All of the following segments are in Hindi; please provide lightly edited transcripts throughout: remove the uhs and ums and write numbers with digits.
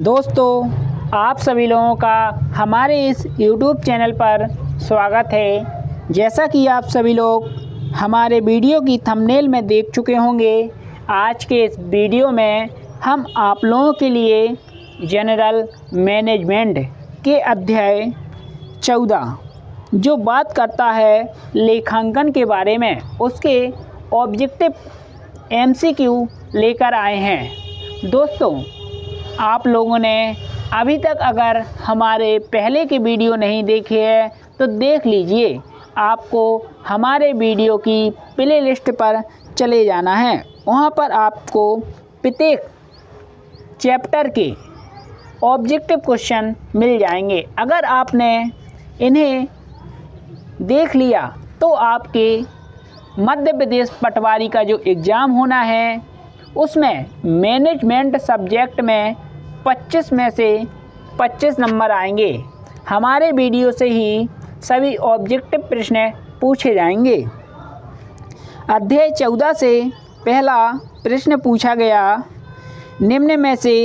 दोस्तों, आप सभी लोगों का हमारे इस YouTube चैनल पर स्वागत है। जैसा कि आप सभी लोग हमारे वीडियो की थंबनेल में देख चुके होंगे, आज के इस वीडियो में हम आप लोगों के लिए जनरल मैनेजमेंट के अध्याय 14 जो बात करता है लेखांकन के बारे में, उसके ऑब्जेक्टिव MCQ लेकर आए हैं। दोस्तों, आप लोगों ने अभी तक अगर हमारे पहले के वीडियो नहीं देखे हैं तो देख लीजिए। आपको हमारे वीडियो की प्ले लिस्ट पर चले जाना है, वहाँ पर आपको प्रत्येक चैप्टर के ऑब्जेक्टिव क्वेश्चन मिल जाएंगे। अगर आपने इन्हें देख लिया तो आपके मध्य प्रदेश पटवारी का जो एग्ज़ाम होना है उसमें मैनेजमेंट सब्जेक्ट में 25 में से 25 नंबर आएंगे। हमारे वीडियो से ही सभी ऑब्जेक्टिव प्रश्न पूछे जाएंगे। अध्याय 14 से पहला प्रश्न पूछा गया, निम्न में से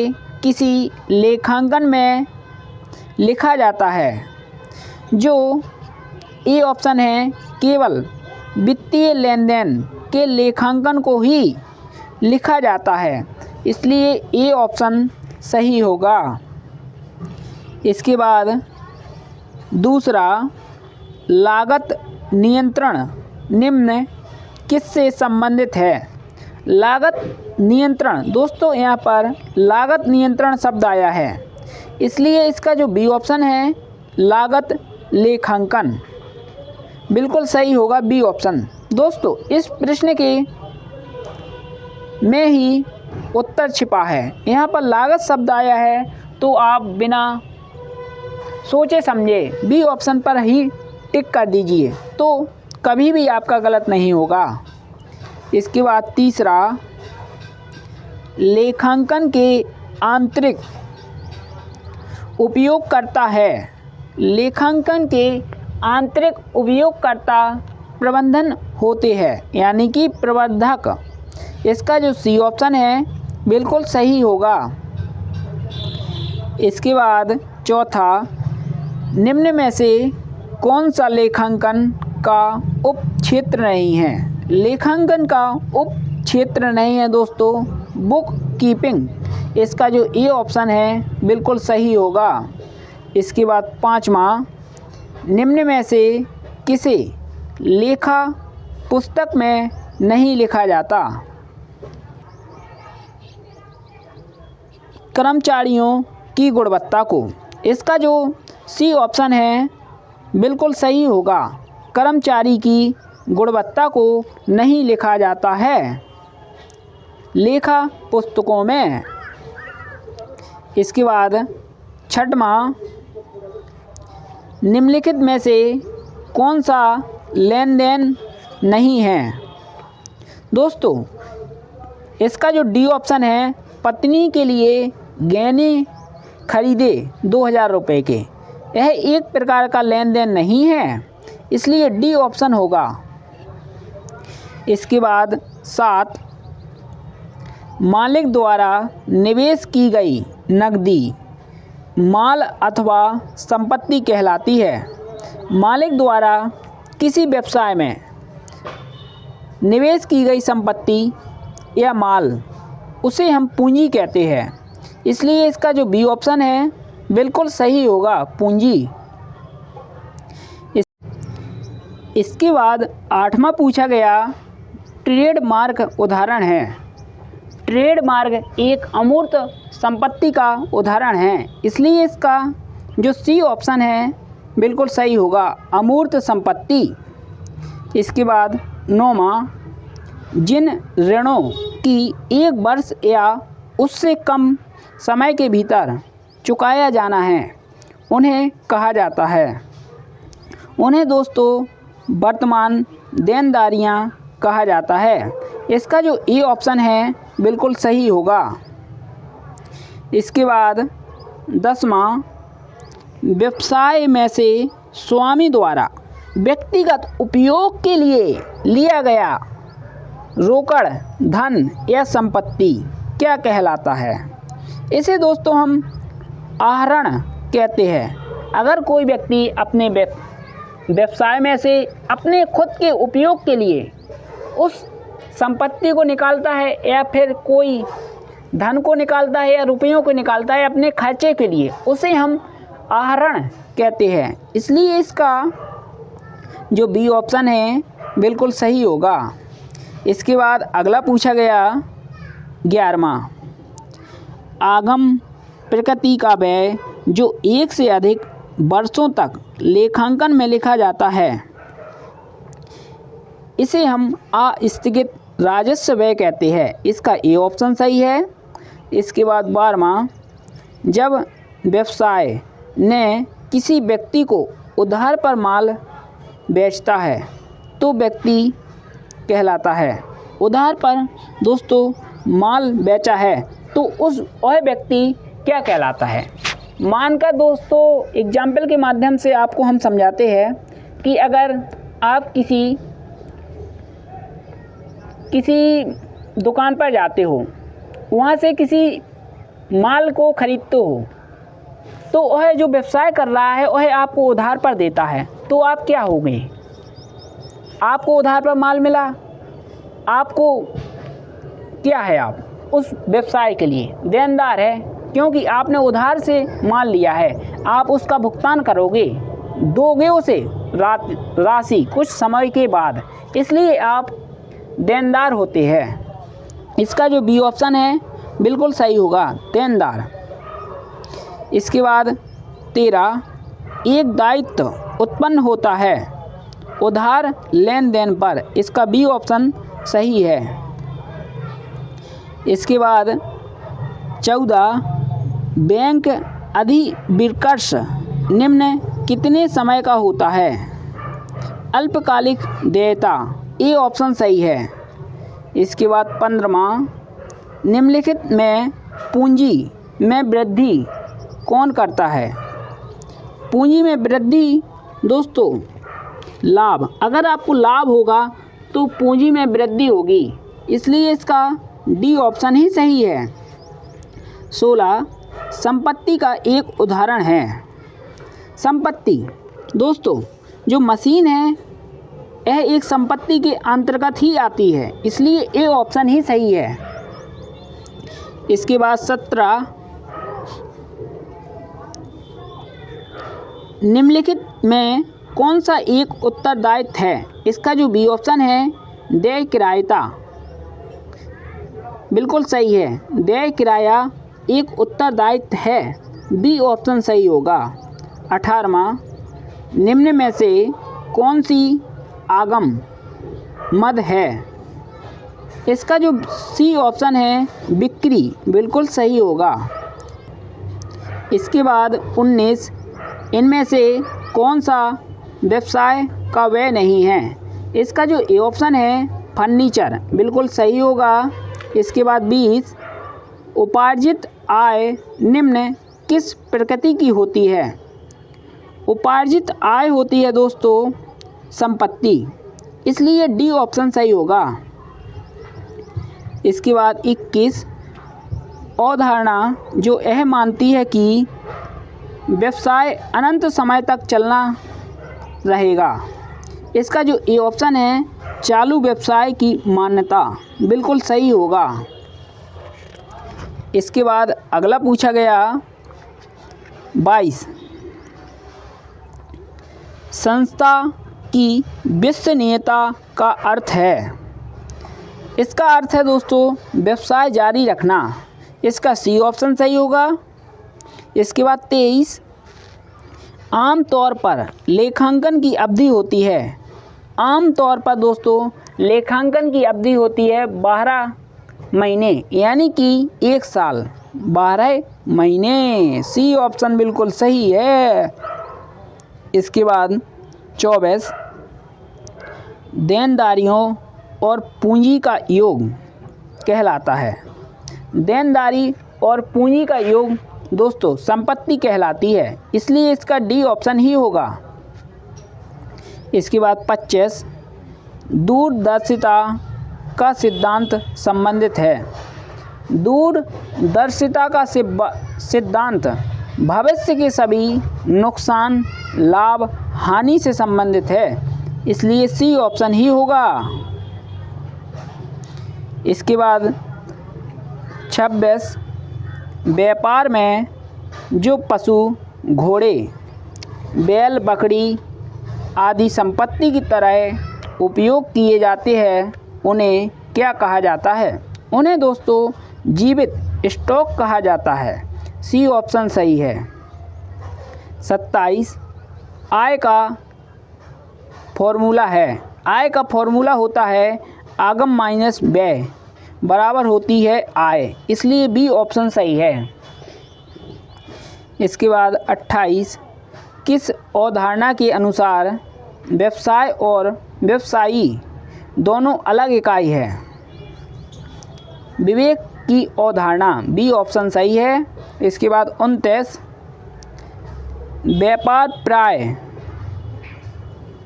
किसी लेखांकन में लिखा जाता है। जो ए ऑप्शन है, केवल वित्तीय लेन देन के लेखांकन को ही लिखा जाता है, इसलिए ए ऑप्शन सही होगा। इसके बाद दूसरा, लागत नियंत्रण निम्न किससे संबंधित है। लागत नियंत्रण, दोस्तों यहाँ पर लागत नियंत्रण शब्द आया है, इसलिए इसका जो बी ऑप्शन है लागत लेखांकन बिल्कुल सही होगा, बी ऑप्शन। दोस्तों, इस प्रश्न के में ही उत्तर छिपा है। यहाँ पर लागत शब्द आया है तो आप बिना सोचे समझे बी ऑप्शन पर ही टिक कर दीजिए, तो कभी भी आपका गलत नहीं होगा। इसके बाद तीसरा, लेखांकन के आंतरिक उपयोगकर्ता है। लेखांकन के आंतरिक उपयोगकर्ता प्रबंधन होते हैं, यानी कि प्रबंधक। इसका जो सी ऑप्शन है बिल्कुल सही होगा। इसके बाद चौथा, निम्न में से कौन सा लेखांकन का उप क्षेत्र नहीं है। लेखांकन का उप क्षेत्र नहीं है दोस्तों, बुक कीपिंग। इसका जो ए ऑप्शन है बिल्कुल सही होगा। इसके बाद पाँचवा, निम्न में से किसे लेखा पुस्तक में नहीं लिखा जाता। कर्मचारियों की गुणवत्ता को। इसका जो सी ऑप्शन है बिल्कुल सही होगा, कर्मचारी की गुणवत्ता को नहीं लिखा जाता है लेखा पुस्तकों में। इसके बाद छठवां, निम्नलिखित में से कौन सा लेन देन नहीं है। दोस्तों, इसका जो डी ऑप्शन है, पत्नी के लिए गहने खरीदे 2000 रुपये के, यह एक प्रकार का लेन देन नहीं है, इसलिए डी ऑप्शन होगा। इसके बाद 7, मालिक द्वारा निवेश की गई नकदी माल अथवा संपत्ति कहलाती है। मालिक द्वारा किसी व्यवसाय में निवेश की गई संपत्ति या माल, उसे हम पूंजी कहते हैं, इसलिए इसका जो बी ऑप्शन है बिल्कुल सही होगा, पूंजी। इसके बाद 8वां पूछा गया, ट्रेडमार्क उदाहरण है। ट्रेडमार्क एक अमूर्त संपत्ति का उदाहरण है, इसलिए इसका जो सी ऑप्शन है बिल्कुल सही होगा, अमूर्त संपत्ति। इसके बाद 9वां, जिन ऋणों की 1 वर्ष या उससे कम समय के भीतर चुकाया जाना है उन्हें कहा जाता है। उन्हें दोस्तों वर्तमान देनदारियां कहा जाता है। इसका जो ए ऑप्शन है बिल्कुल सही होगा। इसके बाद 10वां, व्यवसाय में से स्वामी द्वारा व्यक्तिगत उपयोग के लिए लिया गया रोकड़ धन या संपत्ति क्या कहलाता है। इसे दोस्तों हम आहरण कहते हैं। अगर कोई व्यक्ति अपने व्यवसाय में से अपने खुद के उपयोग के लिए उस संपत्ति को निकालता है या फिर कोई धन को निकालता है या रुपयों को निकालता है अपने खर्चे के लिए, उसे हम आहरण कहते हैं। इसलिए इसका जो बी ऑप्शन है बिल्कुल सही होगा। इसके बाद अगला पूछा गया 11वां, आगम प्रकृति का व्यय जो एक से अधिक वर्षों तक लेखांकन में लिखा जाता है, इसे हम अस्थगित राजस्व व्यय कहते हैं। इसका ए ऑप्शन सही है। इसके बाद 12वां, जब व्यवसाय ने किसी व्यक्ति को उधार पर माल बेचता है तो व्यक्ति कहलाता है। उधार पर दोस्तों माल बेचा है तो वह व्यक्ति क्या कहलाता है। मानकर दोस्तों एग्जाम्पल के माध्यम से आपको हम समझाते हैं कि अगर आप किसी दुकान पर जाते हो, वहाँ से किसी माल को खरीदते हो, तो वह जो व्यवसाय कर रहा है वह आपको उधार पर देता है, तो आप क्या होंगे। आपको उधार पर माल मिला, आपको क्या है, आप उस व्यवसाय के लिए देनदार है, क्योंकि आपने उधार से माल लिया है। आप उसका भुगतान करोगे, दोगे उसे राशि कुछ समय के बाद, इसलिए आप देनदार होते हैं। इसका जो बी ऑप्शन है बिल्कुल सही होगा, देनदार। इसके बाद 13, एक दायित्व उत्पन्न होता है उधार लेन देन पर, इसका बी ऑप्शन सही है। इसके बाद 14, बैंक अधिविकर्ष निम्न कितने समय का होता है। अल्पकालिक देयता, ए ऑप्शन सही है। इसके बाद 15वां, निम्नलिखित में पूंजी में वृद्धि कौन करता है। पूंजी में वृद्धि दोस्तों लाभ, अगर आपको लाभ होगा तो पूंजी में वृद्धि होगी, इसलिए इसका डी ऑप्शन ही सही है। 16, संपत्ति का एक उदाहरण है। संपत्ति दोस्तों जो मशीन है यह एक संपत्ति के अंतर्गत ही आती है, इसलिए ए ऑप्शन ही सही है। इसके बाद 17, निम्नलिखित में कौन सा एक उत्तरदायित्व है। इसका जो बी ऑप्शन है देय किरायता, बिल्कुल सही है। देय किराया एक उत्तरदायित्व है, बी ऑप्शन सही होगा। 18वां, निम्न में से कौन सी आगम मद है। इसका जो सी ऑप्शन है बिक्री, बिल्कुल सही होगा। इसके बाद 19, इनमें से कौन सा व्यवसाय का व्यय नहीं है। इसका जो ए ऑप्शन है फर्नीचर, बिल्कुल सही होगा। इसके बाद 20, उपार्जित आय निम्न किस प्रकृति की होती है। उपार्जित आय होती है दोस्तों संपत्ति, इसलिए डी ऑप्शन सही होगा। इसके बाद 21, अवधारणा जो यह मानती है कि व्यवसाय अनंत समय तक चलना रहेगा। इसका जो ए ऑप्शन है चालू व्यवसाय की मान्यता, बिल्कुल सही होगा। इसके बाद अगला पूछा गया 22, संस्था की विश्वसनीयता का अर्थ है। इसका अर्थ है दोस्तों व्यवसाय जारी रखना, इसका सी ऑप्शन सही होगा। इसके बाद 23, आमतौर पर लेखांकन की अवधि होती है। आमतौर पर दोस्तों लेखांकन की अवधि होती है 12 महीने, यानी कि 1 साल, 12 महीने, सी ऑप्शन बिल्कुल सही है। इसके बाद 24, देनदारियों और पूंजी का योग कहलाता है। देनदारी और पूंजी का योग दोस्तों संपत्ति कहलाती है, इसलिए इसका डी ऑप्शन ही होगा। इसके बाद 25, दूरदर्शिता का सिद्धांत संबंधित है। दूरदर्शिता का सिद्धांत भविष्य के सभी नुकसान लाभ हानि से संबंधित है, इसलिए सी ऑप्शन ही होगा। इसके बाद 26, व्यापार में जो पशु घोड़े बैल बकरी आदि संपत्ति की तरह उपयोग किए जाते हैं उन्हें क्या कहा जाता है? उन्हें दोस्तों जीवित स्टॉक कहा जाता है। सी ऑप्शन सही है। 27, आय का फॉर्मूला है। आय का फॉर्मूला होता है आगम माइनस व्यय बराबर होती है आय, इसलिए बी ऑप्शन सही है। इसके बाद 28, किस अवधारणा के अनुसार व्यवसाय और व्यवसायी दोनों अलग इकाई है? विवेक की अवधारणा, बी ऑप्शन सही है। इसके बाद 29, व्यापार प्राय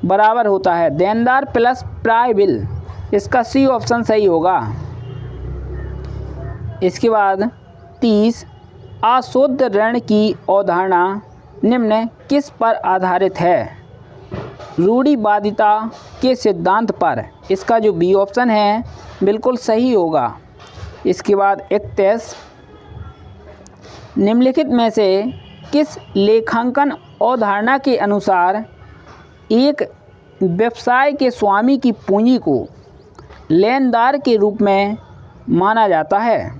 बराबर होता है देनदार प्लस प्राय बिल, इसका सी ऑप्शन सही होगा। इसके बाद 30, अशुद्ध ऋण की अवधारणा निम्न किस पर आधारित है? रूढ़िवादिता के सिद्धांत पर, इसका जो बी ऑप्शन है बिल्कुल सही होगा। इसके बाद 31, निम्नलिखित में से किस लेखांकन अवधारणा के अनुसार एक व्यवसाय के स्वामी की पूंजी को लेनदार के रूप में माना जाता है?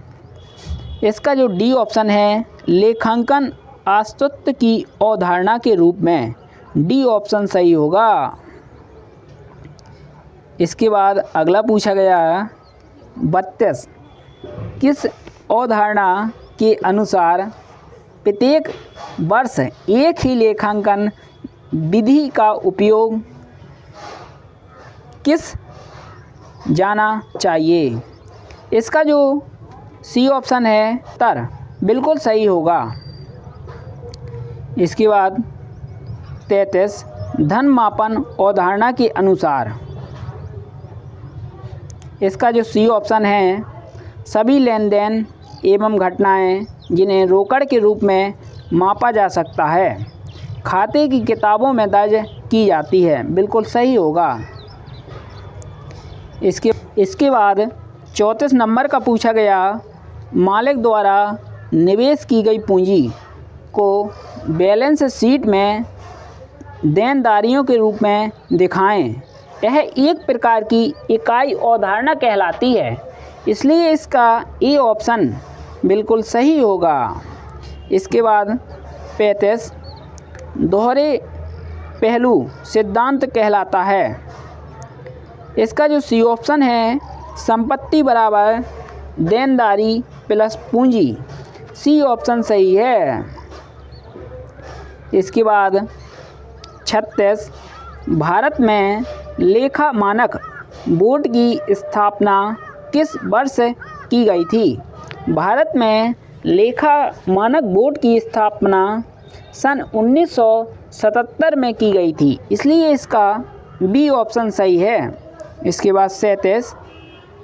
इसका जो डी ऑप्शन है लेखांकन अस्तित्व की अवधारणा के रूप में, डी ऑप्शन सही होगा। इसके बाद अगला पूछा गया 32, किस अवधारणा के अनुसार प्रत्येक वर्ष एक ही लेखांकन विधि का उपयोग किस जाना चाहिए? इसका जो सी ऑप्शन है तर बिल्कुल सही होगा। इसके बाद 33, धन मापन अवधारणा के अनुसार, इसका जो सी ऑप्शन है सभी लेन देन एवं घटनाएं जिन्हें रोकड़ के रूप में मापा जा सकता है खाते की किताबों में दर्ज की जाती है, बिल्कुल सही होगा। इसके बाद 34 नंबर का पूछा गया, मालिक द्वारा निवेश की गई पूंजी को बैलेंस शीट में देनदारियों के रूप में दिखाएं। यह एक प्रकार की इकाई अवधारणा कहलाती है, इसलिए इसका ए ऑप्शन बिल्कुल सही होगा। इसके बाद 35, दोहरे पहलू सिद्धांत कहलाता है। इसका जो सी ऑप्शन है संपत्ति बराबर देनदारी प्लस पूंजी, सी ऑप्शन सही है। इसके बाद 36, भारत में लेखा मानक बोर्ड की स्थापना किस वर्ष की गई थी? भारत में लेखा मानक बोर्ड की स्थापना सन 1977 में की गई थी, इसलिए इसका बी ऑप्शन सही है। इसके बाद 37,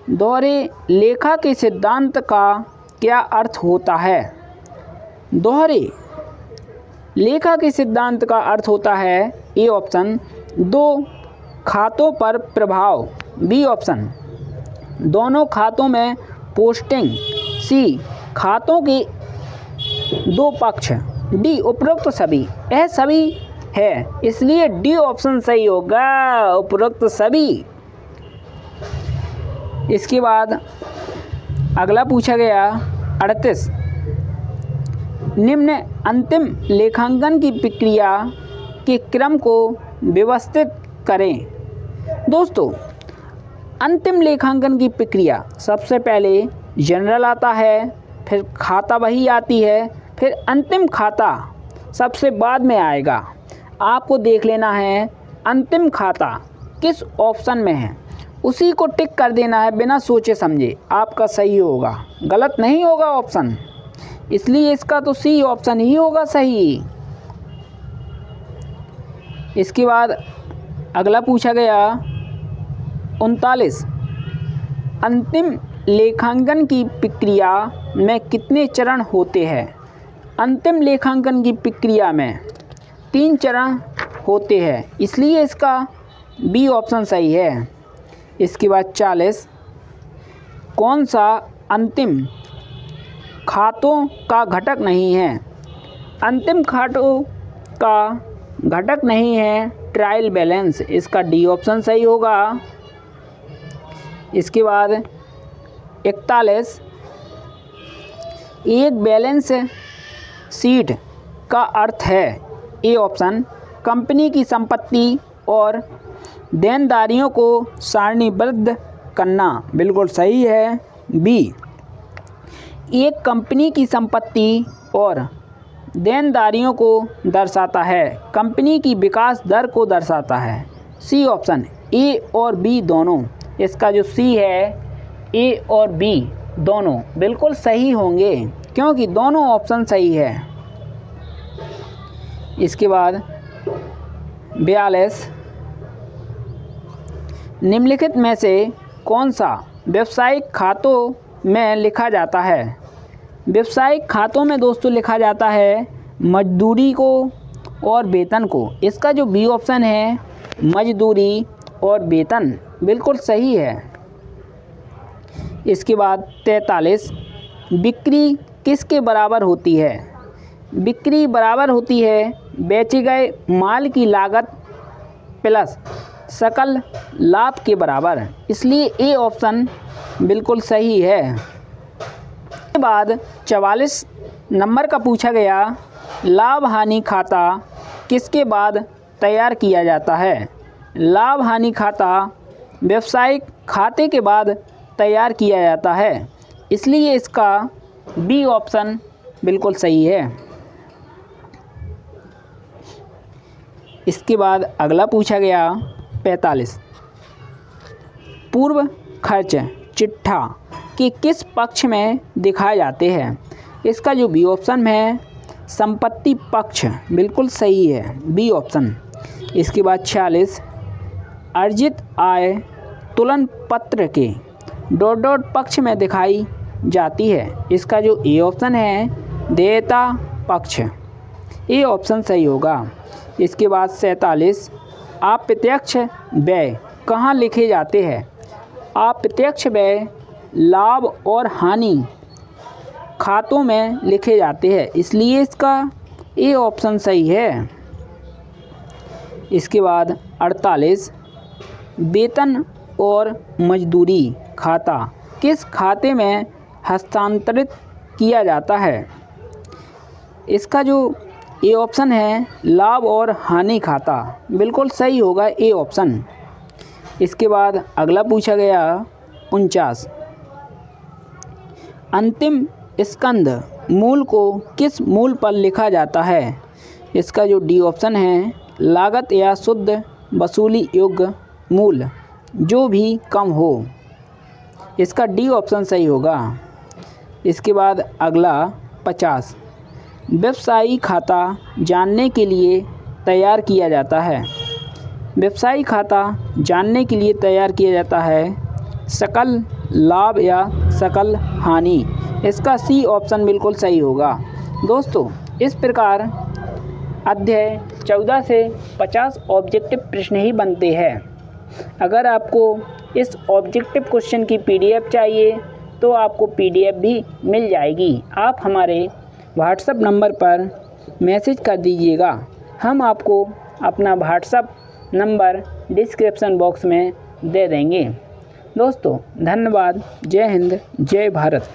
दोहरे लेखा के सिद्धांत का क्या अर्थ होता है? दोहरे लेखा के सिद्धांत का अर्थ होता है ए ऑप्शन दो खातों पर प्रभाव, बी ऑप्शन दोनों खातों में पोस्टिंग, सी खातों के दो पक्ष, डी उपरोक्त सभी। यह सभी है, इसलिए डी ऑप्शन सही होगा, उपरोक्त सभी। इसके बाद अगला पूछा गया 38, निम्न अंतिम लेखांकन की प्रक्रिया के क्रम को व्यवस्थित करें। दोस्तों, अंतिम लेखांकन की प्रक्रिया सबसे पहले जनरल आता है, फिर खाता बही आती है, फिर अंतिम खाता सबसे बाद में आएगा। आपको देख लेना है अंतिम खाता किस ऑप्शन में है, उसी को टिक कर देना है बिना सोचे समझे, आपका सही होगा, गलत नहीं होगा ऑप्शन, इसलिए इसका तो सी ऑप्शन ही होगा सही। इसके बाद अगला पूछा गया 39, अंतिम लेखांकन की प्रक्रिया में कितने चरण होते हैं? अंतिम लेखांकन की प्रक्रिया में 3 चरण होते हैं, इसलिए इसका बी ऑप्शन सही है। इसके बाद 40, कौन सा अंतिम खातों का घटक नहीं है? अंतिम खातों का घटक नहीं है ट्रायल बैलेंस, इसका डी ऑप्शन सही होगा। इसके बाद 41, एक बैलेंस शीट का अर्थ है, ए ऑप्शन कंपनी की संपत्ति और देनदारियों को सारणीबद्ध करना, बिल्कुल सही है। बी, एक कंपनी की संपत्ति और देनदारियों को दर्शाता है, कंपनी की विकास दर को दर्शाता है। सी ऑप्शन ए और बी दोनों, इसका जो सी है ए और बी दोनों बिल्कुल सही होंगे क्योंकि दोनों ऑप्शन सही है। इसके बाद 42, निम्नलिखित में से कौन सा व्यावसायिक खातों में लिखा जाता है? व्यावसायिक खातों में दोस्तों लिखा जाता है मजदूरी को और वेतन को, इसका जो बी ऑप्शन है मजदूरी और वेतन बिल्कुल सही है। इसके बाद 43, बिक्री किसके बराबर होती है? बिक्री बराबर होती है बेचे गए माल की लागत प्लस सकल लाभ के बराबर, इसलिए ए ऑप्शन बिल्कुल सही है। इसके बाद 44 नंबर का पूछा गया, लाभ हानि खाता किसके बाद तैयार किया जाता है? लाभ हानि खाता व्यावसायिक खाते के बाद तैयार किया जाता है, इसलिए इसका बी ऑप्शन बिल्कुल सही है। इसके बाद अगला पूछा गया 45, पूर्व खर्च चिट्ठा के किस पक्ष में दिखाए जाते हैं? इसका जो बी ऑप्शन है संपत्ति पक्ष, बिल्कुल सही है, बी ऑप्शन। इसके बाद 46, अर्जित आय तुलन पत्र के ... पक्ष में दिखाई जाती है, इसका जो ए ऑप्शन है देयता पक्ष, ए ऑप्शन सही होगा। इसके बाद 47, अप्रत्यक्ष व्यय कहाँ लिखे जाते हैं? अप्रत्यक्ष व्यय लाभ और हानि खातों में लिखे जाते हैं, इसलिए इसका ए ऑप्शन सही है। इसके बाद 48, वेतन और मजदूरी खाता किस खाते में हस्तांतरित किया जाता है? इसका जो ए ऑप्शन है लाभ और हानि खाता, बिल्कुल सही होगा, ए ऑप्शन। इसके बाद अगला पूछा गया 49, अंतिम स्कंद मूल को किस मूल पर लिखा जाता है? इसका जो डी ऑप्शन है लागत या शुद्ध वसूली योग्य मूल जो भी कम हो, इसका डी ऑप्शन सही होगा। इसके बाद अगला 50, व्यवसायी खाता जानने के लिए तैयार किया जाता है। व्यवसायी खाता जानने के लिए तैयार किया जाता है सकल लाभ या सकल हानि, इसका सी ऑप्शन बिल्कुल सही होगा। दोस्तों, इस प्रकार अध्याय 14 से 50 ऑब्जेक्टिव प्रश्न ही बनते हैं। अगर आपको इस ऑब्जेक्टिव क्वेश्चन की पीडीएफ चाहिए तो आपको पीडीएफ भी मिल जाएगी। आप हमारे व्हाट्सएप नंबर पर मैसेज कर दीजिएगा, हम आपको अपना व्हाट्सएप नंबर डिस्क्रिप्शन बॉक्स में दे देंगे। दोस्तों, धन्यवाद। जय हिंद, जय भारत।